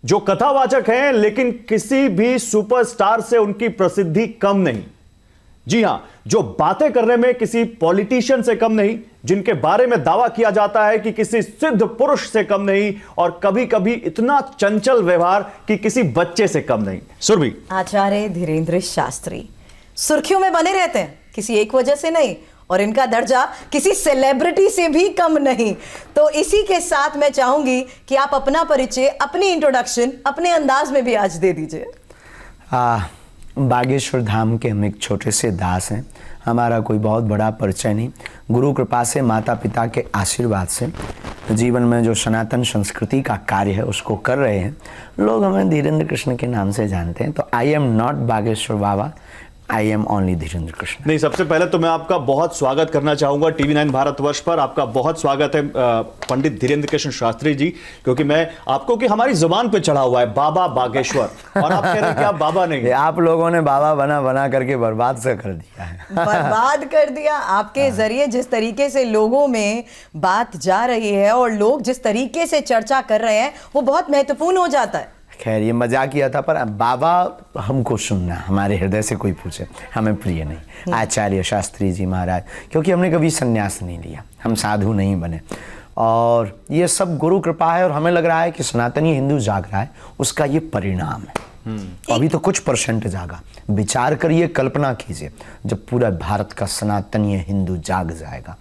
जो कथावाचक हैं लेकिन किसी भी सुपरस्टार से उनकी प्रसिद्धि कम नहीं। जी हां, जो बातें करने में किसी पॉलिटिशियन से कम नहीं, जिनके बारे में दावा किया जाता है कि किसी सिद्ध पुरुष से कम नहीं, और कभी कभी इतना चंचल व्यवहार कि किसी बच्चे से कम नहीं। सुरभि, आचार्य धीरेन्द्र शास्त्री सुर्खियों में बने रहते हैं किसी एक वजह से नहीं, और इनका दर्जा किसी सेलिब्रिटी से भी कम नहीं। तो इसी के साथ मैं चाहूंगी कि आप अपना परिचय, अपनी इंट्रोडक्शन अपने अंदाज में भी आज दे दीजिए। बागेश्वर धाम के हम एक छोटे से दास हैं। हमारा कोई बहुत बड़ा परिचय नहीं, गुरु कृपा से, माता पिता के आशीर्वाद से जीवन में जो सनातन संस्कृति का कार्य है उसको कर रहे हैं। लोग हमें धीरेन्द्र कृष्ण के नाम से जानते हैं। तो I am not Bageshwar Baba, I am only Dhirendra Krishna. नहीं, सबसे पहले तो मैं आपका बहुत स्वागत करना चाहूंगा TV9 भारतवर्ष पर। आपका बहुत स्वागत है पंडित धीरेन्द्र कृष्ण शास्त्री जी, क्योंकि मैं आपको कि हमारी जुबान पे चढ़ा हुआ है बाबा बागेश्वर, और आप कह रहे हैं कि आप बाबा नहीं। आप लोगों ने बाबा बना बना करके बर्बाद से कर दिया है। बर्बाद कर दिया आपके जरिए। जिस तरीके से लोगों में बात जा रही है और लोग जिस तरीके से चर्चा कर रहे हैं वो बहुत महत्वपूर्ण हो जाता है। खैर, ये मजाक किया था, पर बाबा हमको सुनना, हमारे हृदय से कोई पूछे हमें प्रिय नहीं। आचार्य शास्त्री जी महाराज, क्योंकि हमने कभी संन्यास नहीं लिया, हम साधु नहीं बने, और ये सब गुरु कृपा है। और हमें लग रहा है कि सनातनी हिंदू जाग रहा है, उसका ये परिणाम है। अभी तो कुछ परसेंट जागा। विचार करिए, कल्पना कीजिए, जब पूरा भारत का सनातनी हिंदू जाग जाएगा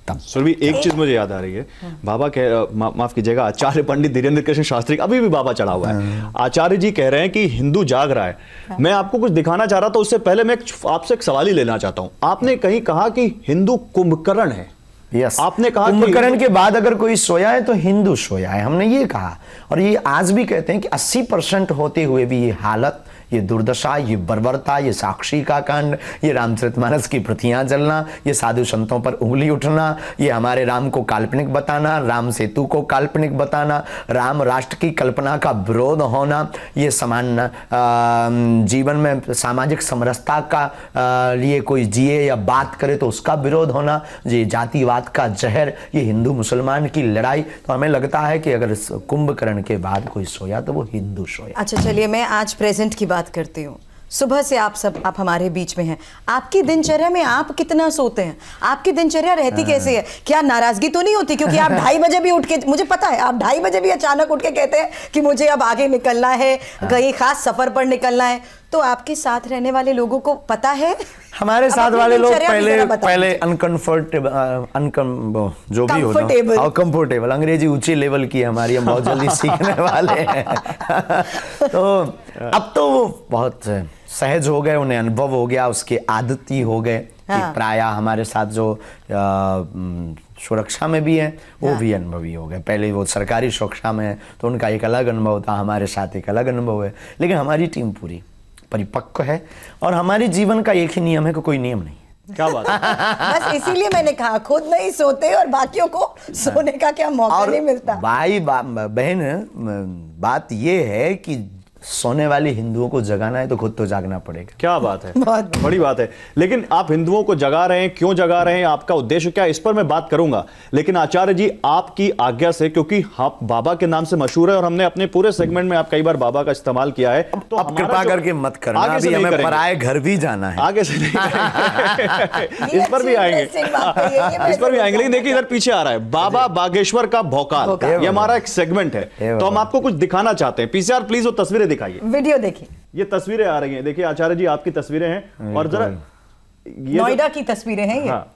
तब। सुरभि, एक चीज मुझे याद आ रही है। बाबा माफ कीजिएगा, आचार्य पंडित धीरेन्द्र कृष्ण शास्त्री, अभी भी बाबा चढ़ा हुआ है। आचार्य जी कह रहे हैं कि हिंदू जाग रहा है। मैं आपको कुछ दिखाना चाह रहा था, उससे पहले मैं आपसे एक सवाल ही लेना चाहता हूं। आपने कहीं कहा कि हिंदू कुंभकर्ण है। यस, आपने कहा कुंभकर्ण के बाद अगर कोई सोया है तो हिंदू सोया है, हमने ये कहा। और ये आज भी कहते हैं कि 80% होते हुए भी ये हालत, ये दुर्दशा, ये बर्बरता, ये साक्षी का कांड, ये रामचरितमानस की प्रतियां जलना, ये साधु संतों पर उंगली उठना, ये हमारे राम को काल्पनिक बताना, राम सेतु को काल्पनिक बताना, राम राष्ट्र की कल्पना का विरोध होना, ये समान जीवन में सामाजिक समरसता का लिए कोई जिए या बात करे तो उसका विरोध होना, ये जातिवाद का जहर, ये हिंदू मुसलमान की लड़ाई। तो हमें लगता है कि अगर कुंभकर्ण के बाद कोई सोया तो वो हिंदू सोया। अच्छा, चलिए मैं आज प्रेजेंट की बात करती हूँ। सुबह से आप हमारे बीच में हैं। आपकी दिनचर्या में आप कितना सोते हैं? आपकी दिनचर्या रहती कैसे है? क्या नाराजगी तो नहीं होती? क्योंकि आप 2:30 बजे भी उठ के, मुझे पता है आप 2:30 बजे भी अचानक उठ के कहते हैं कि मुझे अब आगे निकलना है, कहीं खास सफर पर निकलना है। तो आपके साथ रहने वाले लोगों को पता है? हमारे साथ वाले लोग पहले अनकंफर्टेबल, जो भी होता, कंफर्टेबल, अंग्रेजी ऊंचे लेवल की हमारी, हम बहुत जल्दी सीखने वाले हैं। तो अब तो वो बहुत सहज हो गए, उन्हें अनुभव हो गया, उसके आदती हो गए। प्राय हमारे साथ जो सुरक्षा में भी हैं वो भी अनुभवी हो गए। पहले वो सरकारी सुरक्षा में है तो उनका एक अलग अनुभव था, हमारे साथ एक अलग अनुभव है। लेकिन हमारी टीम पूरी परिपक्व है, और हमारे जीवन का एक ही नियम है कि कोई नियम नहीं। क्या बात है? बस इसीलिए मैंने कहा खुद नहीं सोते और बाकियों को सोने का क्या मौका नहीं मिलता। भाई बहन, बात ये है कि सोने वाले हिंदुओं को जगाना है तो खुद तो जागना पड़ेगा। क्या बात है, बहुत बड़ी बात है। लेकिन आप हिंदुओं को जगा रहे हैं, क्यों जगा रहे हैं, आपका उद्देश्य क्या है, इस पर मैं बात करूंगा। लेकिन आचार्य जी, आपकी आज्ञा से, क्योंकि आप बाबा के नाम से मशहूर है और हमने अपने पूरे सेगमेंट में आप कई बार बाबा का इस्तेमाल किया है, तो अब कृपा करके मत करना, अभी हमें पराए घर भी जाना है, आगे से नहीं इस पर भी आएंगे, इस पर भी आएंगे। लेकिन देखिए इधर पीछे आ रहा है बाबा बागेश्वर का भौकाल, ये हमारा एक सेगमेंट है, तो हम आपको कुछ दिखाना चाहते हैं। पीसीआर प्लीज वो तस्वीरें दिखाइए, वीडियो देखिए। ये तस्वीरें आ रही हैं, देखिए आचार्य जी आपकी तस्वीरें हैं, और जरा नोएडा की तस्वीरें हैं ये। हाँ,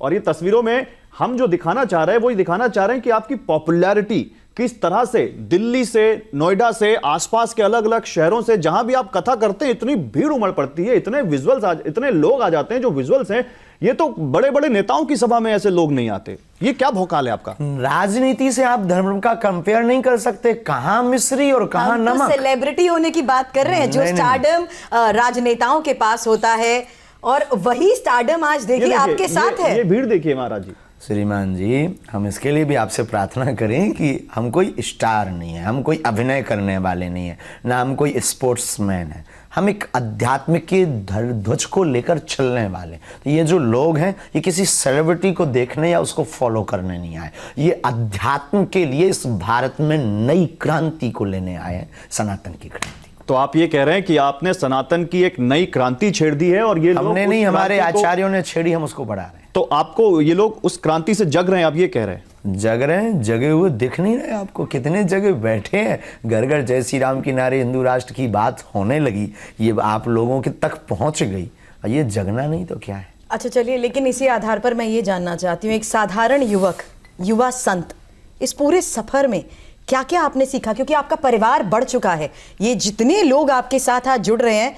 और ये तस्वीरों में हम जो दिखाना चाह रहे हैं वो ये दिखाना चाह रहे हैं कि आपकी पॉपुलैरिटी किस तरह से दिल्ली से, नोएडा से, आसपास के अलग अलग शहरों से, जहां भी आप कथा करते हैं इतनी भीड़ उमड़ पड़ती है, इतने विजुअल्स, इतने लोग आ जाते हैं। जो विजुअल्स हैं ये तो बड़े बड़े नेताओं की सभा में ऐसे लोग नहीं आते। ये क्या भौकाल है आपका? राजनीति से आप धर्म का कंपेयर नहीं कर सकते। कहां मिस्री और कहां नमक। सेलिब्रिटी होने की बात कर रहे हैं, जो स्टारडम राजनेताओं के पास होता है, और वही स्टारडम आज देखिए आपके साथ है। ये भीड़ देखिए महाराज जी, श्रीमान जी, हम इसके लिए भी आपसे प्रार्थना करें कि हम कोई स्टार नहीं है, हम कोई अभिनय करने वाले नहीं है, ना हम कोई स्पोर्ट्समैन है। हम एक आध्यात्मिक के ध्वज को लेकर चलने वाले। तो ये जो लोग हैं, ये किसी सेलिब्रिटी को देखने या उसको फॉलो करने नहीं आए, ये अध्यात्म के लिए इस भारत में नई क्रांति को लेने आए हैं, सनातन की क्रांति। तो आप ये कह रहे हैं कि आपने सनातन की एक नई क्रांति छेड़ दी है और ये लोग हमने उस नहीं, हमारे क्रांति को- आचार्यों ने छेड़ी, हम उसको बढ़ा रहे हैं। तो आपको ये लोग उस क्रांति से जग रहे हैं, आप ये कह रहे हैं? जग रहे हैं, जगे हुए दिख नहीं रहे आपको? कितने जगह बैठे हैं, घर घर जय श्री राम की नारे, हिंदू राष्ट्र की बात होने लगी, ये आप लोगों के तक पहुंच गई, और ये जगना नहीं तो क्या है? अच्छा चलिए, लेकिन इसी आधार पर मैं ये जानना चाहती हूँ, एक साधारण युवक, युवा संत, इस पूरे सफर में क्या क्या आपने सीखा? क्योंकि आपका परिवार बढ़ चुका है, ये जितने लोग आपके साथ आज जुड़ रहे हैं,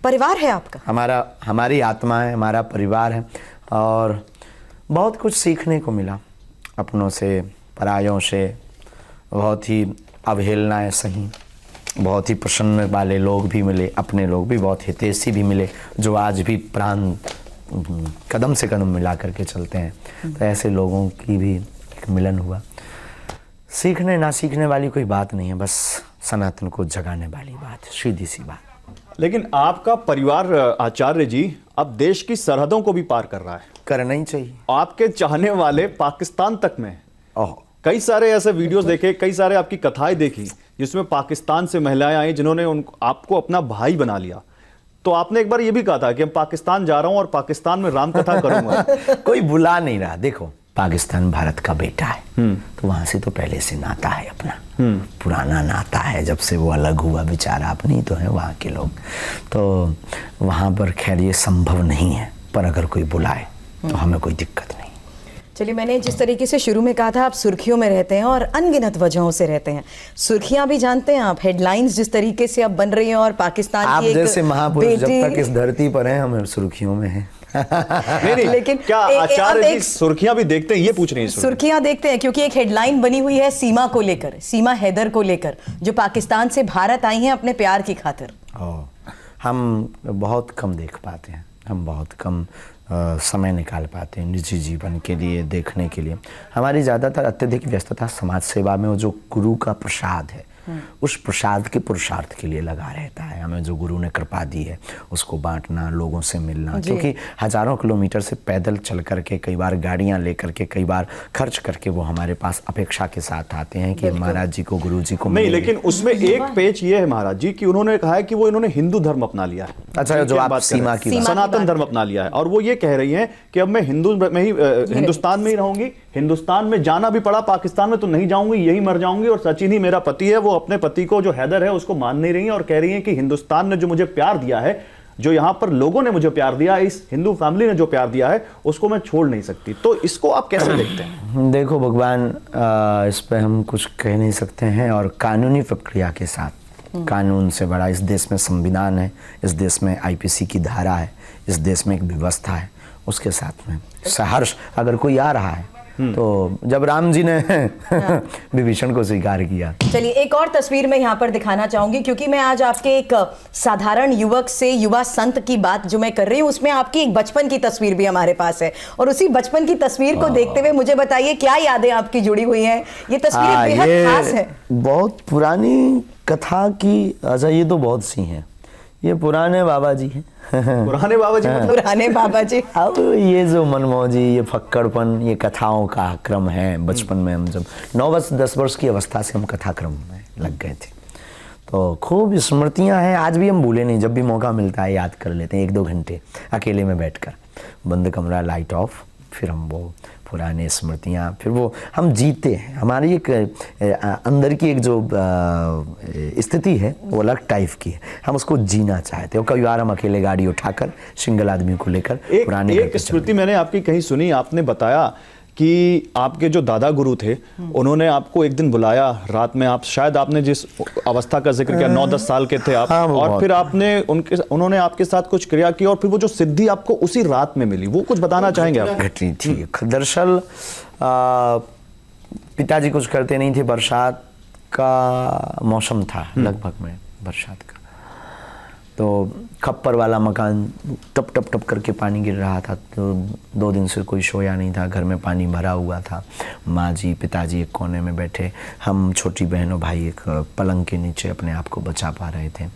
परिवार है आपका। हमारी आत्मा है, हमारा परिवार है, और बहुत कुछ सीखने को मिला अपनों से, परायों से। बहुत ही अवहेलनाएं सही, बहुत ही प्रसन्न वाले लोग भी मिले, अपने लोग भी बहुत हितैषी भी मिले, जो आज भी प्राण कदम से कदम मिला करके चलते हैं। तो ऐसे लोगों की भी एक मिलन हुआ। सीखने ना सीखने वाली कोई बात नहीं है, बस सनातन को जगाने वाली बात है, सीधी सी बात। लेकिन आपका परिवार आचार्य जी अब देश की सरहदों को भी पार कर रहा है, करना ही चाहिए। आपके चाहने वाले पाकिस्तान तक में हैं। ओह, कई सारे ऐसे वीडियोस देखे, कई सारे आपकी कथाएं देखी जिसमें पाकिस्तान से महिलाएं आई जिन्होंने आपको अपना भाई बना लिया। तो आपने एक बार ये भी कहा था कि मैं पाकिस्तान जा रहा हूं और पाकिस्तान में राम कथा करूंगा। कोई बुला नहीं रहा। देखो, पाकिस्तान भारत का बेटा है, तो वहां से तो पहले से नाता है अपना, पुराना नाता है, जब से वो अलग हुआ बेचारा, अपनी तो है वहाँ के लोग। तो वहाँ पर खैर ये संभव नहीं है, पर अगर कोई बुलाए तो हमें कोई दिक्कत नहीं। चलिए, मैंने जिस तरीके से शुरू में कहा था, आप सुर्खियों में रहते हैं और अनगिनत वजहों से रहते हैं। सुर्खियां भी जानते हैं आप, हेडलाइंस जिस तरीके से अब बन रही हैं, और पाकिस्तान आप की एक जैसे महापुरुष जब बेटी- तक इस धरती पर हैं, हम सुर्खियों में हैं। नहीं, लेकिन क्या अब आचार्य जी एक सुर्खियां भी देखते हैं, ये पूछ रही हैं? सुर्खियां देखते हैं क्योंकि एक हेडलाइन बनी हुई है सीमा को लेकर, सीमा हैदर को लेकर, जो पाकिस्तान से भारत आई हैं अपने प्यार की खातिर। हम बहुत कम देख पाते हैं, हम बहुत कम समय निकाल पाते हैं निजी जीवन के लिए, देखने के लिए। हमारी ज़्यादातर अत्यधिक व्यस्तता समाज सेवा में, वो जो गुरु का प्रसाद है, उस प्रसाद के पुरुषार्थ के लिए लगा रहता है। हमें जो गुरु ने कृपा दी है उसको बांटना, लोगों से मिलना, क्योंकि हजारों किलोमीटर से पैदल चल करके, कई बार गाड़ियां लेकर के, कई बार खर्च करके वो हमारे पास अपेक्षा के साथ आते हैं कि महाराज जी को, गुरु जी को नहीं, मिलेंगे। लेकिन उसमें एक पेच ये है महाराज जी कि उन्होंने कहा है कि वो इन्होंने हिंदू धर्म अपना लिया है। अच्छा, जो आप सीमा की बात- सनातन धर्म अपना लिया है, और वो ये कह रही हैं कि अब मैं हिंदुस्तान में ही रहूंगी, हिंदुस्तान में जाना भी पड़ा पाकिस्तान में तो नहीं जाऊंगी, यही मर जाऊंगी। और सचिन ही मेरा पति है, वो अपने पति को जो हैदर है उसको मान नहीं रही है और कह रही है कि हिंदुस्तान ने जो मुझे प्यार दिया है, जो यहां पर लोगों ने मुझे प्यार दिया, इस हिंदू फैमिली ने जो प्यार दिया है, उसको मैं छोड़ नहीं सकती। तो इसको आप कैसे देखते हैं? देखो भगवान, इस पे हम कुछ कह नहीं सकते हैं, और कानूनी प्रक्रिया के साथ, कानून से बड़ा इस देश में संविधान है, इस देश में आईपीसी की धारा है, इस देश में एक व्यवस्था है, उसके साथ में सहर्ष अगर कोई आ रहा है, तो जब राम जी ने विभीषण को स्वीकार किया। चलिए, एक और तस्वीर मैं यहाँ पर दिखाना चाहूंगी, क्योंकि मैं आज आपके एक साधारण युवक से युवा संत की बात जो मैं कर रही हूँ, उसमें आपकी एक बचपन की तस्वीर भी हमारे पास है, और उसी बचपन की तस्वीर को देखते हुए मुझे बताइए क्या यादें आपकी जुड़ी हुई हैं। ये तस्वीर बेहद खास है। बहुत पुरानी कथा की, अच्छा ये तो बहुत सी हैं, ये पुराने बाबा जी हैं। पुराने बाबा जी मतलब? पुराने बाबा जी। अब ये जो मनमौजी, ये फक्कड़पन, ये कथाओं का क्रम है। बचपन में हम जब 9-10 वर्ष की अवस्था से हम कथा क्रम में लग गए थे, तो खूब स्मृतियां हैं, आज भी हम भूले नहीं। जब भी मौका मिलता है याद कर लेते हैं, 1-2 घंटे अकेले में बैठकर, बंद कमरा, लाइट ऑफ, फिर हम वो पुराने स्मृतियाँ, फिर वो हम जीते हैं। हमारी एक अंदर की एक जो स्थिति है वो अलग टाइप की है, हम उसको जीना चाहते हैं। कई बार हम अकेले गाड़ी उठाकर, सिंगल आदमी को लेकर पुराने एक स्मृति मैंने आपकी कहीं सुनी, आपने बताया कि आपके जो दादा गुरु थे, उन्होंने आपको एक दिन बुलाया रात में, आप शायद आपने जिस अवस्था का जिक्र किया 9-10 साल के थे आप, और फिर आपने उन्होंने आपके साथ कुछ क्रिया की, और फिर वो जो सिद्धि आपको उसी रात में मिली, वो कुछ बताना चाहेंगे आप? घटनी थी। दरअसल पिताजी कुछ करते नहीं थे, बरसात का मौसम था लगभग में, बरसात का, तो खप्पर वाला मकान, टप टप टप करके पानी गिर रहा था। तो 2 दिन से कोई सोया नहीं था, घर में पानी भरा हुआ था। माँ जी पिताजी एक कोने में बैठे, हम छोटी बहन और भाई एक पलंग के नीचे अपने आप को बचा पा रहे थे।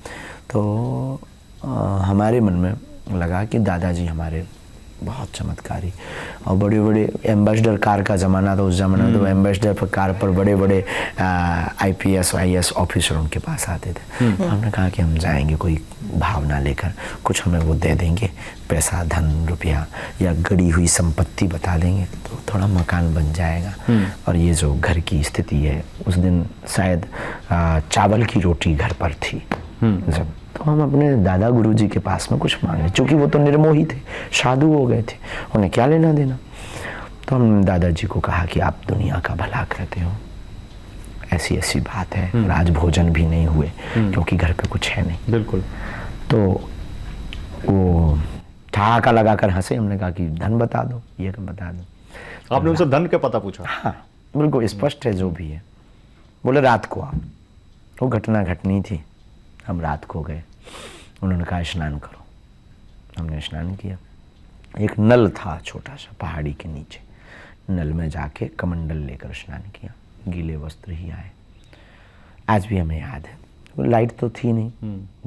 तो हमारे मन में लगा कि दादाजी हमारे बहुत चमत्कारी, और बड़े बड़े एम्बेसडर कार का ज़माना था उस ज़माने में, तो एम्बेसडर कार पर बड़े बड़े IPS IAS ऑफिसर उनके पास आते थे। हमने कहा कि हम जाएंगे, कोई भावना लेकर कुछ हमें वो दे देंगे, पैसा धन रुपया या गड़ी हुई संपत्ति बता देंगे तो थोड़ा मकान बन जाएगा। और ये जो घर की स्थिति है, उस दिन शायद चावल की रोटी घर पर थी जब, तो हम अपने दादा गुरुजी के पास में कुछ मांगे, चूँकि वो तो निर्मोही थे, साधु हो गए थे, उन्हें क्या लेना देना। तो हमने दादाजी को कहा कि आप दुनिया का भला करते हो, ऐसी ऐसी बात है, आज भोजन भी नहीं हुए क्योंकि घर पे कुछ है नहीं। बिल्कुल। तो वो ठहाका लगाकर हंसे। हमने कहा कि धन बता दो, ये बता दो। आपने उनसे धन का पता पूछा? हाँ, बिल्कुल स्पष्ट है जो भी है। बोले रात को आओ। वो घटना घटनी थी, हम रात को गए। उन्होंने कहा स्नान करो, हमने स्नान किया। एक नल था छोटा सा पहाड़ी के नीचे, नल में जाके कमंडल लेकर स्नान किया, गीले वस्त्र ही आए। आज भी हमें याद है। लाइट तो थी नहीं,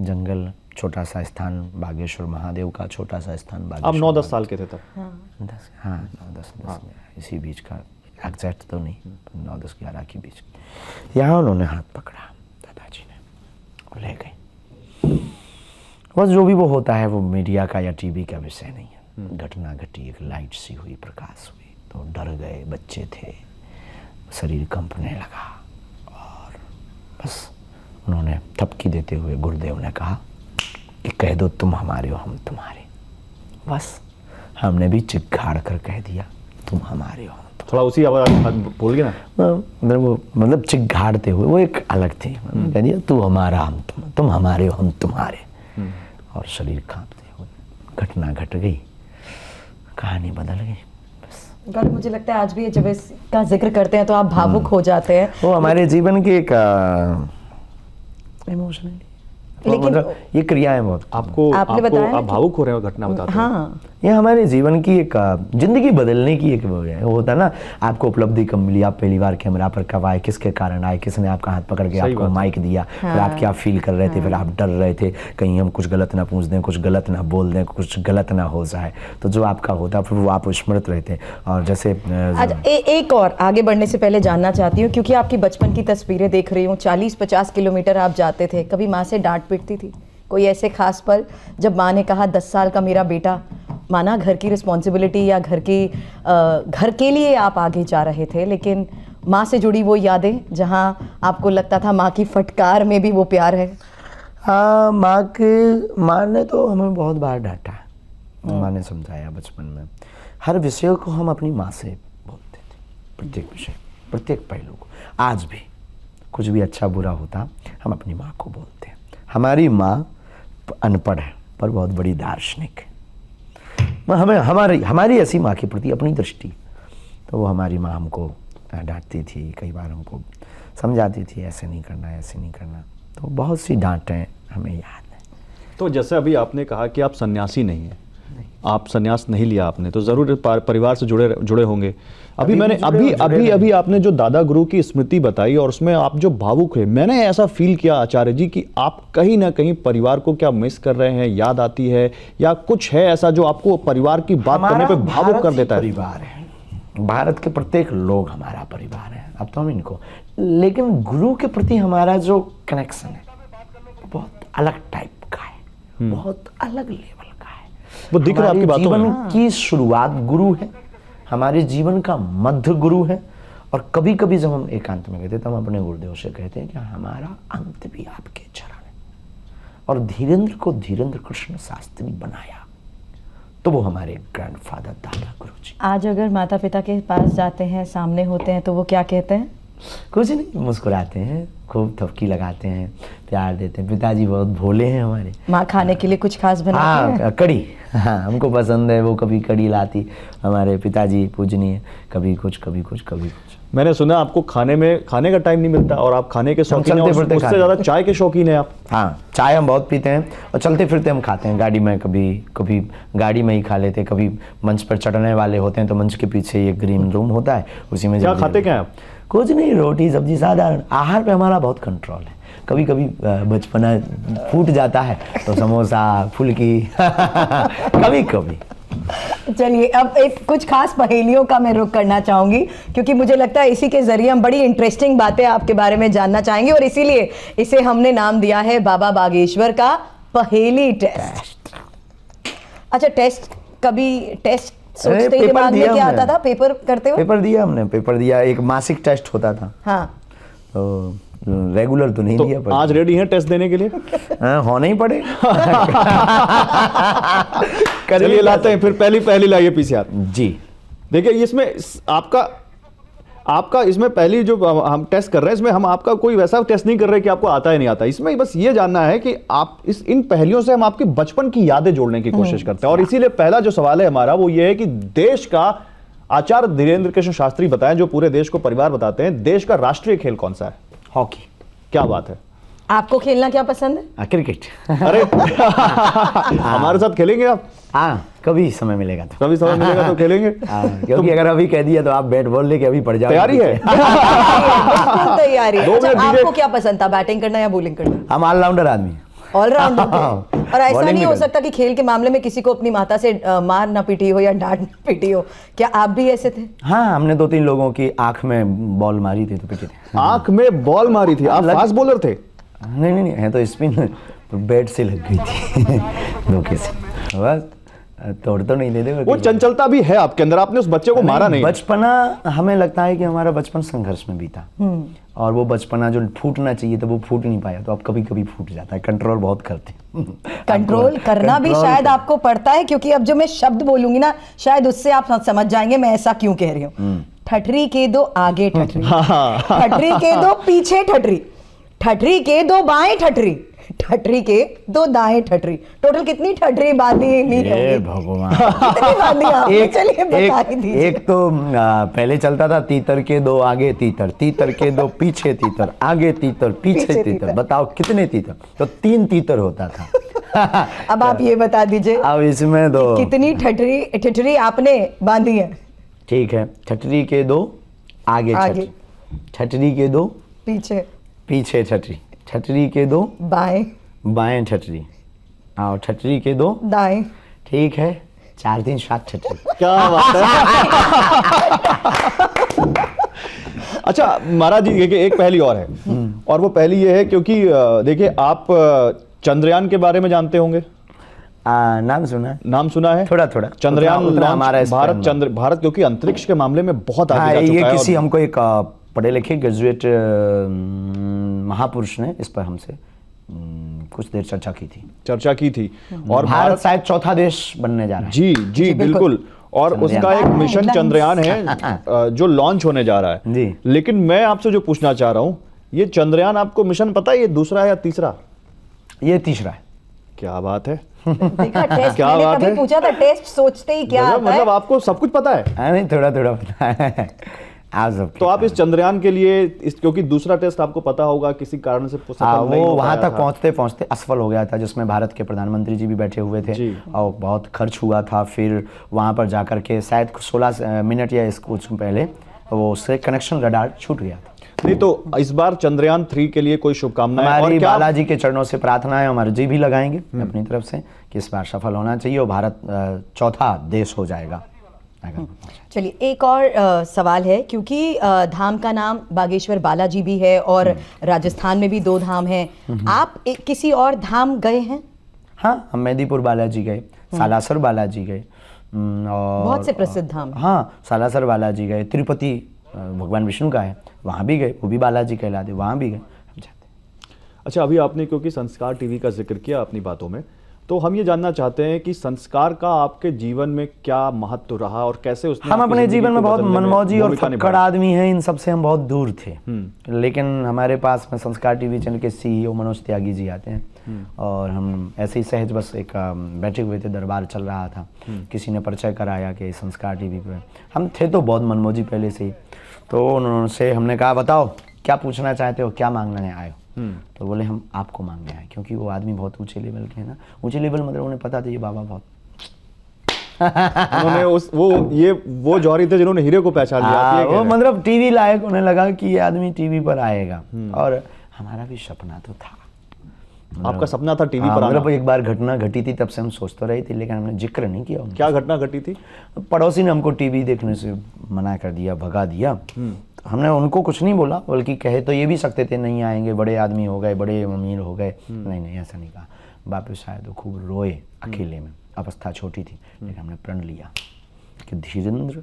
जंगल, छोटा सा स्थान, बागेश्वर महादेव का छोटा सा स्थान। आप 9-10 साल के थे तब? 9-10 में इसी बीच का, एग्जैक्ट तो नहीं, 9-10-11 के बीच। यहाँ उन्होंने हाथ पकड़ा दादाजी ने और ले गए। बस जो भी वो होता है वो मीडिया का या टीवी का विषय नहीं है। घटना घटी, एक लाइट सी हुई, प्रकाश हुई, तो डर गए, बच्चे थे, शरीर कंपने लगा। और बस उन्होंने थपकी देते हुए गुरुदेव ने कहा कि कह दो तुम हमारे हो, हम तुम्हारे। बस हमने भी चिघाड़ कर कह दिया तुम हमारे हो। थोड़ा उसी आवाज बोल गया ना, मतलब चिघाड़ते हुए, वो एक अलग थी। कह दिया तू हमारा, हम तुम हमारे हो, हम तुम्हारे। और शरीर कांपते हुए घटना घट गई, कहानी बदल गई। बस गौरव, मुझे लगता है आज भी जब इसका जिक्र करते हैं तो आप भावुक हो जाते हैं। वो हमारे जीवन की एक इमोशनली, लेकिन मतलब ये क्रियाएं बहुत आपने बताया ना आप भावुक हो रहे हो घटना बताते हैं। हाँ, ये हमारे जीवन की एक जिंदगी बदलने की एक वो है। वो होता है ना, आपको उपलब्धि कब मिली, आप पहली बार कैमरा पर कब आए, किसके कारण आए, किसने आपका हाथ पकड़ के आपको माइक दिया, फिर आप क्या फील कर रहे थे, फिर आप डर रहे थे कहीं हम कुछ गलत ना पूछ दें, कुछ गलत ना बोल दें, कुछ गलत ना हो जाए। तो जो आपका होता फिर वो आप स्मृत रहते। और जैसे एक और आगे बढ़ने से पहले जानना चाहती हूँ, क्योंकि आपकी बचपन की तस्वीरें देख रही हूँ, 40-50 किलोमीटर आप जाते थे, कभी माँ से डांट पीटती थी? कोई ऐसे खास पल जब माँ ने कहा 10 साल का मेरा बेटा, माना घर की रिस्पॉन्सिबिलिटी या घर के लिए आप आगे जा रहे थे, लेकिन माँ से जुड़ी वो यादें जहाँ आपको लगता था माँ की फटकार में भी वो प्यार है? हाँ, माँ ने तो हमें बहुत बार डांटा। माँ ने समझाया बचपन में। हर विषय को हम अपनी माँ से बोलते थे, प्रत्येक विषय, प्रत्येक पहलू को। आज भी कुछ भी अच्छा बुरा होता हम अपनी माँ को बोलते हैं। हमारी माँ अनपढ़ है पर बहुत बड़ी दार्शनिक है। हमें हमारी ऐसी माँ के प्रति अपनी दृष्टि, तो वो हमारी माँ हमको डांटती थी, कई बार हमको समझाती थी ऐसे नहीं करना, ऐसे नहीं करना। तो बहुत सी डांटें हमें याद है। तो जैसे अभी आपने कहा कि आप सन्यासी नहीं हैं, आप सन्यास नहीं लिया आपने, तो जरूर परिवार से जुड़े होंगे। अभी आपने जो दादा गुरु की स्मृति बताई और उसमें आप जो भावुक है, मैंने ऐसा फील किया आचार्य जी कि आप कहीं ना कहीं परिवार को क्या मिस कर रहे हैं, याद आती है, या कुछ है ऐसा जो आपको परिवार की बात करने पे भावुक कर देता है? परिवार है, भारत के प्रत्येक लोग हमारा परिवार है। अब तो हम इनको, लेकिन गुरु के प्रति हमारा जो कनेक्शन है बहुत अलग टाइप का है, बहुत अलग लेवल का है। वो दिख रहा है आपकी बातों में। जीवन की शुरुआत गुरु है, हमारे जीवन का मध्य गुरु है। और कभी कभी जब हम एकांत में कहते हैं तो हम अपने गुरुदेव से कहते हैं कि हमारा अंत भी आपके चरण है। और धीरेन्द्र को धीरेन्द्र कृष्ण शास्त्री बनाया तो वो हमारे ग्रैंडफादर दादा गुरुजी। आज अगर माता पिता के पास जाते हैं, सामने होते हैं, तो वो क्या कहते हैं? कुछ नहीं, मुस्कुराते हैं, खूब थपकी लगाते हैं, प्यार देते हैं। पिताजी बहुत भोले हैं हमारे। माँ खाने के लिए कुछ खास बनाती है? कड़ी, हाँ हमको पसंद है, वो कभी कड़ी लाती। हमारे पिताजी पूजनीय, कभी कुछ कभी कुछ कभी कुछ। मैंने सुना आपको खाने का टाइम नहीं मिलता और आप खाने के शौकीन हैं, चलते फिरते उससे खाते ज्यादा चाय के शौकीन हैं आप। हाँ, चाय हम बहुत पीते हैं और चलते फिरते हम खाते हैं गाड़ी में, कभी गाड़ी में ही खा लेते हैं, कभी मंच पर चढ़ने वाले होते हैं तो मंच के पीछे एक ग्रीन रूम होता है, उसी में क्या खाते क्या हैं आप? कुछ नहीं, रोटी सब्जी साधारण। आहार पे हमारा बहुत कंट्रोल है। कभी कभी बचपना फूट जाता है तो समोसा फुल्की कभी कभी। चलिए अब एक कुछ खास पहेलियों का मैं रुख करना चाहूंगी, क्योंकि मुझे लगता है इसी के जरिए हम बड़ी इंटरेस्टिंग बातें आपके बारे में जानना चाहेंगे, और इसीलिए इसे हमने नाम दिया है बाबा बागेश्वर का पहेली टेस्ट। अच्छा, कभी टेस्ट सोचते ही दिमाग में क्या आता था पेपर करते हुए? पेपर दिया, एक मासिक टेस्ट होता था। हाँ, तो रेगुलर तो नहीं दिया, तो आज रेडी हैं टेस्ट देने के लिए? होना ही पड़े। चलिए लाते हैं फिर, पहली लाइए पीछे आप जी। देखिए इसमें आपका इसमें पहली जो हम टेस्ट कर रहे हैं, इसमें हम आपका कोई वैसा टेस्ट नहीं कर रहे कि आपको आता है नहीं आता। इसमें बस ये जानना है कि आप इन पहेलियों से हम आपके बचपन की यादें जोड़ने की कोशिश करते हैं। और इसीलिए पहला जो सवाल है हमारा वो ये है कि देश का, आचार्य धीरेन्द्र कृष्ण शास्त्री बताएं, जो पूरे देश को परिवार बताते हैं, देश का राष्ट्रीय खेल कौन सा है? हॉकी। क्या बात है, आपको खेलना क्या पसंद है? क्रिकेट। अरे हमारे साथ खेलेंगे आप? हाँ, कभी समय मिलेगा तो। कभी समय मिलेगा तो खेलेंगे। क्योंकि अगर अभी कह दिया तो आप बैट बॉल लेके अभी पड़ जाओ। तैयारी है? बिल्कुल तैयारी है। 2 अच्छा, मिनट दीजिए। आपको क्या पसंद था, बैटिंग करना या बॉलिंग करना? हम ऑलराउंडर आदमी हैं। ऑलराउंडर थे। और ऐसा Bowling नहीं भी हो करते। सकता कि खेल के मामले में किसी को अपनी माता से मार ना पीटी हो या डांट ना पीटी हो, क्या आप भी ऐसे थे? हाँ, हमने 2-3 लोगों की आंख में बॉल मारी थी तो पिटे थे। आंख में बॉल मारी थी? आप फास्ट बॉलर थे? नहीं, है तो स्पिन, तो बैट से लग गई थी धोखे से। बस तोड़ तो नहीं देते। वो चंचलता भी है आपके अंदर, आपने उस बच्चे को मारा नहीं। बचपना, हमें लगता है कि हमारा बचपन संघर्ष में बीता, और वो बचपना जो फूटना चाहिए तो वो फूट नहीं पाया, तो अब कभी कभी फूट जाता है। कंट्रोल बहुत करते हैं। कंट्रोल करना भी शायद आपको पड़ता है, क्योंकि अब जो मैं शब्द बोलूंगी ना, शायद उससे आप समझ जाएंगे मैं ऐसा क्यों कह रही हूँ। ठठरी के दो आगे ठठरी, ठठरी के दो पीछे ठठरी, ठठरी के दो बाएं ठठरी, ठठरी के दो दाएं ठठरी। टोटल कितनी ठठरी बांधी हे भगवान। कितनी बांधी आपने? चलिए बता ही दीजिए। एक तो पहले चलता था तीतर के दो आगे तीतर, तीतर के दो पीछे तीतर, आगे तीतर पीछे तीतर। बताओ कितने तीतर? तो 3 तीतर होता था। अब आप ये बता दीजिए अब इसमें दो कितनी ठठरी आपने बांधी है? ठीक है, ठठरी के दो आगे ठठरी, ठठरी के दो पीछे ठठरी, ठठरी के दो बाएं ठठरी, और ठठरी के दो दाएं। ठीक है, 4 3 7 ठठरी। क्या बात है। अच्छा महाराज जी, एक पहेली और है, और वो पहेली ये है, क्योंकि देखिए आप चंद्रयान के बारे में जानते होंगे। नाम सुना है थोड़ा चंद्रयान उतना हमारा भारत क्योंकि अंतरिक्ष के मामले में बहुत आगे जा चुका ये है। किसी हमको एक पढ़े लिखे ग्रेजुएट महापुरुष ने इस पर हमसे कुछ देर चर्चा की थी। और भारत शायद चौथा देश बनने जा रहा है। जी बिल्कुल। और उसका एक मिशन चंद्रयान है जो लॉन्च होने जा रहा है जी। लेकिन मैं आपसे जो पूछना चाह रहा हूं, ये चंद्रयान आपको मिशन पता है ये दूसरा है या तीसरा? ये तीसरा है। क्या बात है। देखा, टेस्ट क्या मैंने बात कभी है? पूछा था, टेस्ट सोचते ही क्या आता है? मतलब आपको सब कुछ पता है? नहीं, थोड़ा पता है। आप सब तो आप इस चंद्रयान के लिए क्योंकि दूसरा टेस्ट आपको पता होगा किसी कारण से सफल नहीं वो हो वहां पाया तक था। पहुंचते असफल हो गया था, जिसमें भारत के प्रधानमंत्री जी भी बैठे हुए थे और बहुत खर्च हुआ था। फिर वहां पर जाकर के शायद 16 मिनट या कुछ पहले वो उससे कनेक्शन रडार छूट गया था। नहीं तो इस बार चंद्रयान 3 के लिए कोई शुभकामनाएं? हमारी बालाजी के चरणों से प्रार्थना है, हम अर्जी भी लगाएंगे अपनी तरफ से कि इस बार सफल होना चाहिए और भारत चौथा देश हो जाएगा। चलिए एक और सवाल है, क्योंकि धाम का नाम बागेश्वर बालाजी भी है और राजस्थान में भी 2 धाम हैं। आप किसी और धाम गए हैं? हाँ, हम मेदीपुर बालाजी गए, सालासर बालाजी गए, और बहुत से प्रसिद्ध धाम। हाँ, सालासर बालाजी गए, तिरुपति भगवान विष्णु का है, वहाँ भी गए, वो भी बालाजी कहलाते, वहाँ भी गए। अच्छा, अभी आपने क्योंकि संस्कार टीवी का जिक्र किया अपनी बातों में, तो हम ये जानना चाहते हैं कि संस्कार का आपके जीवन में क्या महत्व रहा और कैसे उसने हम अपने जीवन में बहुत मनमौजी और भूमिका फक्कड़ आदमी हैं, इन सब से हम बहुत दूर थे। लेकिन हमारे पास में संस्कार टीवी चैनल के सीईओ मनोज त्यागी जी आते हैं और हम ऐसे ही सहज बस एक बैठे हुए थे, दरबार चल रहा था, किसी ने परिचय कराया कि संस्कार टीवी पे हम थे, तो बहुत मनमौजी पहले से ही। तो उनसे हमने कहा बताओ क्या पूछना चाहते हो, क्या मांगने आए हो। तो बोले हम आपको मांगने आए, क्योंकि वो आदमी बहुत ऊंचे लेवल के हैं ना। ऊंचे लेवल मतलब उन्हें पता था ये बाबा बहुत उन्होंने वो जौहरी थे जिन्होंने हीरे को पहचान लिया, आप ये कह वो रहे हैं। मतलब टीवी लायक उन्हें लगा कि ये आदमी टीवी पर आएगा। और हमारा भी सपना तो था। आपका सपना था टीवी हाँ, पर आना। मतलब एक बार घटना घटी थी, तब से हम सोच तो रहे थे, लेकिन हमने जिक्र नहीं किया उनका। क्या घटना घटी थी? पड़ोसी ने हमको टीवी देखने से मना कर दिया, भगा दिया। तो हमने उनको कुछ नहीं बोला, बल्कि कहे तो ये भी सकते थे नहीं आएंगे, बड़े आदमी हो गए, बड़े अमीर हो गए। नहीं ऐसा नहीं कहा। बाप शायद वो खूब रोए अकेले में, अवस्था छोटी थी, लेकिन हमने प्रण लिया कि धीरेन्द्र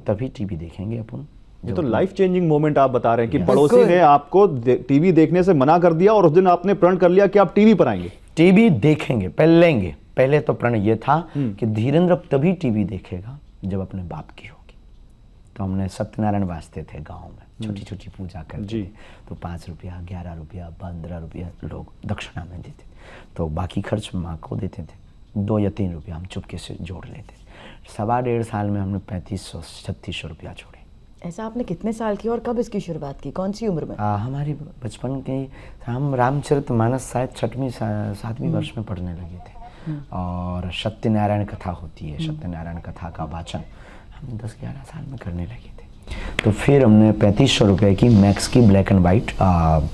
तभी टीवी देखेंगे अपन। ये तो लाइफ चेंजिंग मोमेंट आप बता रहे हैं कि पड़ोसी ने आपको टीवी देखने से मना कर दिया और उस दिन आपने प्रण कर लिया कि आप टीवी पर आएंगे। टीवी देखेंगे, पहले तो प्रण ये था कि धीरेन्द्र तभी टीवी देखेगा जब अपने बाप की होगी। तो हमने सत्यनारायण वास्ते थे गांव में, छोटी छोटी पूजा करते थे। तो 5 रुपया, 11 रुपया, 15 रुपया लोग दक्षिणा में देते। तो बाकी खर्च माँ को देते थे। 2 या 3 रुपया हम चुपके से जोड़ लेते। 1.25 साल में हमने 3500-3600 रुपया जोड़े। ऐसा आपने कितने साल की और कब इसकी शुरुआत की, कौन सी उम्र में? हमारी बचपन के हम रामचरितमानस शायद 6वीं-7वीं वर्ष में पढ़ने लगे थे। और सत्यनारायण कथा होती है, सत्यनारायण कथा का वाचन हम 10-11 साल में करने लगे थे। तो फिर हमने 3500 रुपये की मैक्स की black and white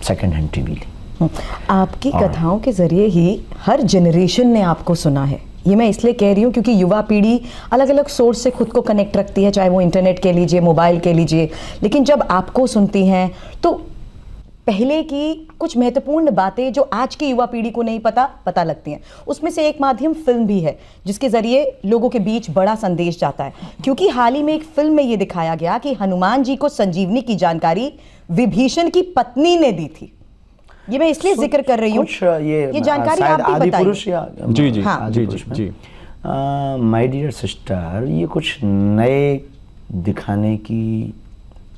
second hand TV ली। आपकी कथाओं के जरिए ही हर जनरेशन ने आपको सुना है। ये मैं इसलिए कह रही हूँ क्योंकि युवा पीढ़ी अलग अलग सोर्स से खुद को कनेक्ट रखती है, चाहे वो इंटरनेट के लीजिए, मोबाइल के लीजिए, लेकिन जब आपको सुनती हैं तो पहले की कुछ महत्वपूर्ण बातें जो आज की युवा पीढ़ी को नहीं पता लगती हैं। उसमें से एक माध्यम फिल्म भी है जिसके जरिए लोगों के बीच बड़ा संदेश जाता है। क्योंकि हाल ही में एक फिल्म में ये दिखाया गया कि हनुमान जी को संजीवनी की जानकारी विभीषण की पत्नी ने दी थी। ये मैं इसलिए जिक्र कर रही हूँ, ये जानकारी आप भी बताइए। जी हाँ। जी जी। माय डियर सिस्टर, ये कुछ नए दिखाने की